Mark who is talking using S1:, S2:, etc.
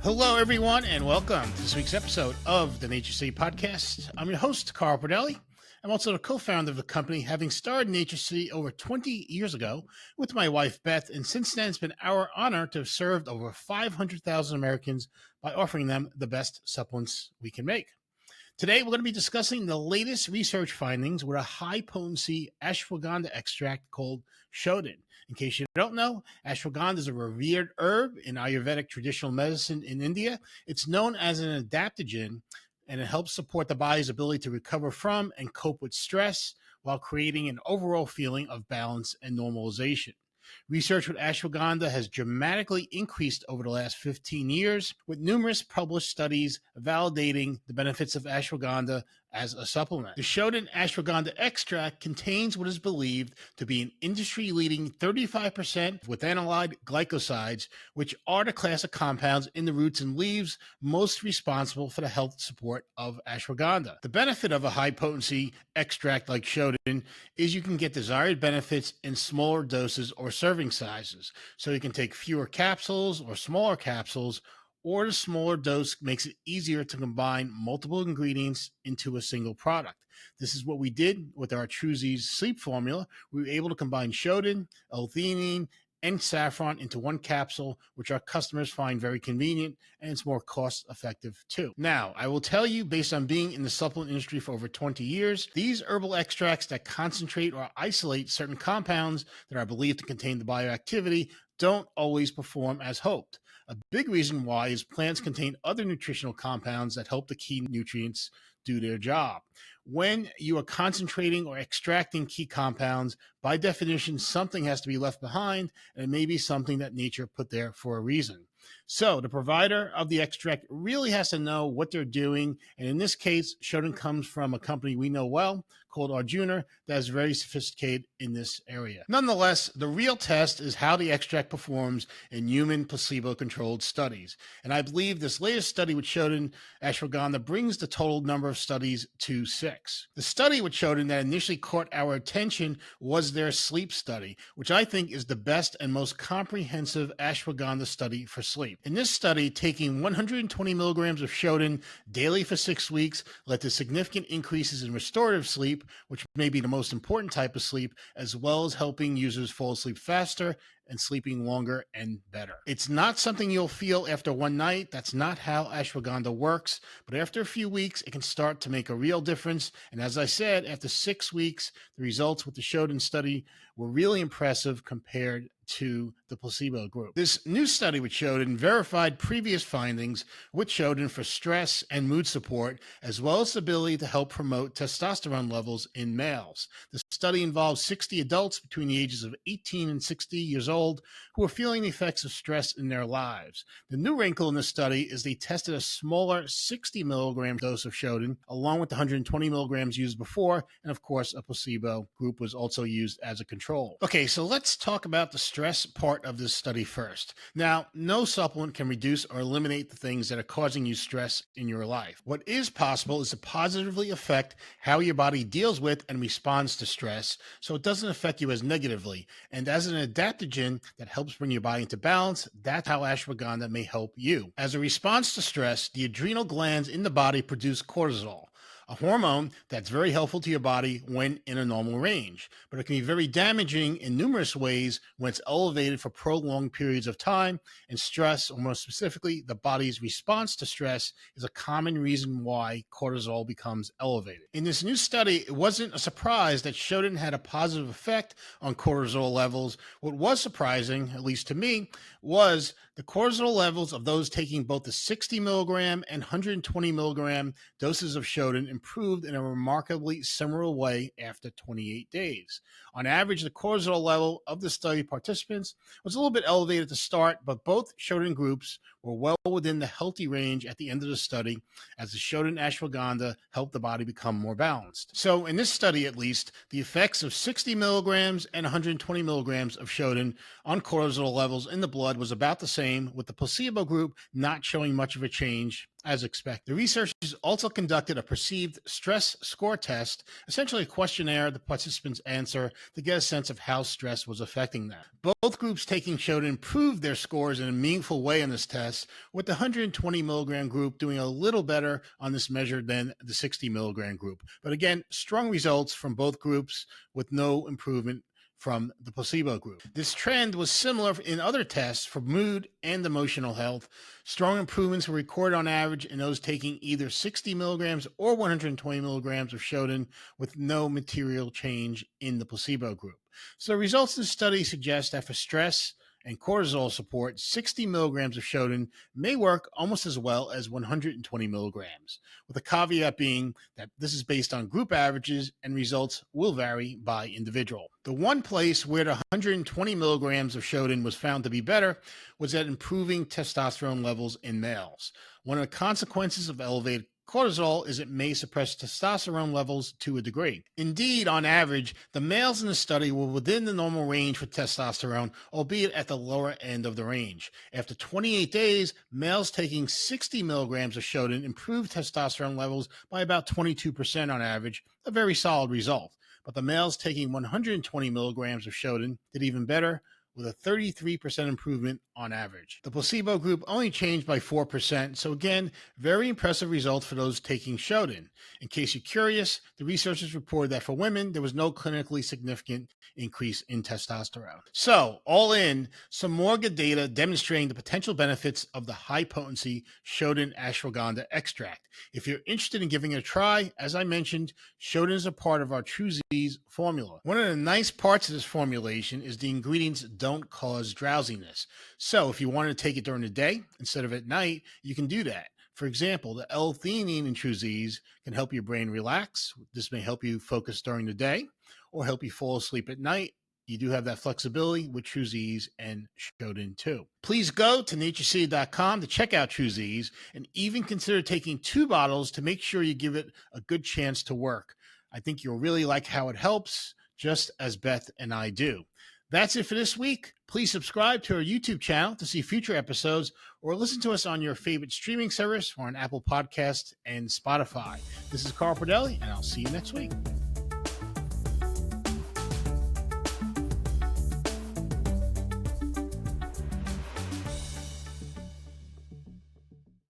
S1: Hello, everyone, and welcome to this week's episode of the NatureCity Podcast. I'm your host, Carl Pradelli. I'm also the co-founder of the company, having started NatureCity over 20 years ago with my wife, Beth, and since then it's been our honor to have served over 500,000 Americans by offering them the best supplements we can make. Today, we're going to be discussing the latest research findings with a high-potency ashwagandha extract called Shoden. In case you don't know, ashwagandha is a revered herb in Ayurvedic traditional medicine in India. It's known as an adaptogen, and it helps support the body's ability to recover from and cope with stress while creating an overall feeling of balance and normalization. Research with ashwagandha has dramatically increased over the last 15 years, with numerous published studies validating the benefits of ashwagandha as a supplement. The Shoden Ashwagandha extract contains what is believed to be an industry-leading 35% with analyzed glycosides, which are the class of compounds in the roots and leaves most responsible for the health support of ashwagandha. The benefit of a high-potency extract like Shoden is you can get desired benefits in smaller doses or serving sizes. So you can take fewer capsules or smaller capsules, or the smaller dose makes it easier to combine multiple ingredients into a single product. This is what we did with our TrueZs sleep formula. We were able to combine Shoden, L-theanine, and Saffron into one capsule, which our customers find very convenient, and it's more cost-effective too. Now, I will tell you, based on being in the supplement industry for over 20 years, these herbal extracts that concentrate or isolate certain compounds that are believed to contain the bioactivity don't always perform as hoped. A big reason why is plants contain other nutritional compounds that help the key nutrients do their job. When you are concentrating or extracting key compounds, by definition, something has to be left behind, and it may be something that nature put there for a reason. So the provider of the extract really has to know what they're doing, and in this case, Shoden comes from a company we know well called Arjuna that is very sophisticated in this area. Nonetheless, the real test is how the extract performs in human placebo-controlled studies, and I believe this latest study with Shoden Ashwagandha brings the total number of studies to 6. The study with Shoden that initially caught our attention was their sleep study, which I think is the best and most comprehensive ashwagandha study for sleep. In this study, taking 120 milligrams of Shoden daily for 6 weeks led to significant increases in restorative sleep, which may be the most important type of sleep, as well as helping users fall asleep faster and sleeping longer and better. It's not something you'll feel after one night. That's not how ashwagandha works. But after a few weeks, it can start to make a real difference. And as I said, after 6 weeks, the results with the Shoden study were really impressive compared to the placebo group. This new study with Shoden verified previous findings with Shoden for stress and mood support, as well as the ability to help promote testosterone levels in males. The study involves 60 adults between the ages of 18 and 60 years old who are feeling the effects of stress in their lives. The new wrinkle in the study is they tested a smaller 60 milligram dose of Shoden along with the 120 milligrams used before, and of course a placebo group was also used as a control. Okay, so let's talk about the stress part of this study first. Now, no supplement can reduce or eliminate the things that are causing you stress in your life. What is possible is to positively affect how your body deals with and responds to stress, so it doesn't affect you as negatively. And as an adaptogen that helps bring your body into balance, that's how ashwagandha may help you. As a response to stress, the adrenal glands in the body produce cortisol, a hormone that's very helpful to your body when in a normal range, but it can be very damaging in numerous ways when it's elevated for prolonged periods of time, and stress, or more specifically, the body's response to stress, is a common reason why cortisol becomes elevated. In this new study, it wasn't a surprise that Shoden had a positive effect on cortisol levels. What was surprising, at least to me, was the cortisol levels of those taking both the 60 milligram and 120 milligram doses of Shoden improved in a remarkably similar way after 28 days. On average, the cortisol level of the study participants was a little bit elevated to start, but both Shoden groups were well within the healthy range at the end of the study, as the Shoden ashwagandha helped the body become more balanced. So in this study, at least, the effects of 60 milligrams and 120 milligrams of Shoden on cortisol levels in the blood was about the same, with the placebo group not showing much of a change as expected. The researchers also conducted a perceived stress score test, essentially a questionnaire the participants answer to get a sense of how stress was affecting them. Both groups taking Shoden improved their scores in a meaningful way on this test, with the 120 milligram group doing a little better on this measure than the 60 milligram group. But again, strong results from both groups with no improvement from the placebo group. This trend was similar in other tests for mood and emotional health. Strong improvements were recorded on average in those taking either 60 milligrams or 120 milligrams of Shoden, with no material change in the placebo group. So results of the study suggest that for stress and cortisol support, 60 milligrams of Shoden may work almost as well as 120 milligrams, with a caveat being that this is based on group averages and results will vary by individual. The one place where the 120 milligrams of Shoden was found to be better was at improving testosterone levels in males. One of the consequences of elevated cortisol is it may suppress testosterone levels to a degree. Indeed, on average, the males in the study were within the normal range for testosterone, albeit at the lower end of the range. After 28 days, males taking 60 milligrams of Shoden improved testosterone levels by about 22% on average, a very solid result. But the males taking 120 milligrams of Shoden did even better, with a 33% improvement on average. The placebo group only changed by 4%, so again, very impressive results for those taking Shoden. In case you're curious, the researchers reported that for women, there was no clinically significant increase in testosterone. So, all in, some more good data demonstrating the potential benefits of the high-potency Shoden Ashwagandha extract. If you're interested in giving it a try, as I mentioned, Shoden is a part of our TrueZs formula. One of the nice parts of this formulation is the ingredients don't cause drowsiness. So if you want to take it during the day instead of at night, you can do that. For example, the L-theanine in TrueZs can help your brain relax. This may help you focus during the day or help you fall asleep at night. You do have that flexibility with TrueZs and Shoden too. Please go to NatureCity.com to check out TrueZs and even consider taking 2 bottles to make sure you give it a good chance to work. I think you'll really like how it helps, just as Beth and I do. That's it for this week. Please subscribe to our YouTube channel to see future episodes, or listen to us on your favorite streaming service or on Apple Podcasts and Spotify. This is Carl Pradelli, and I'll see you next week.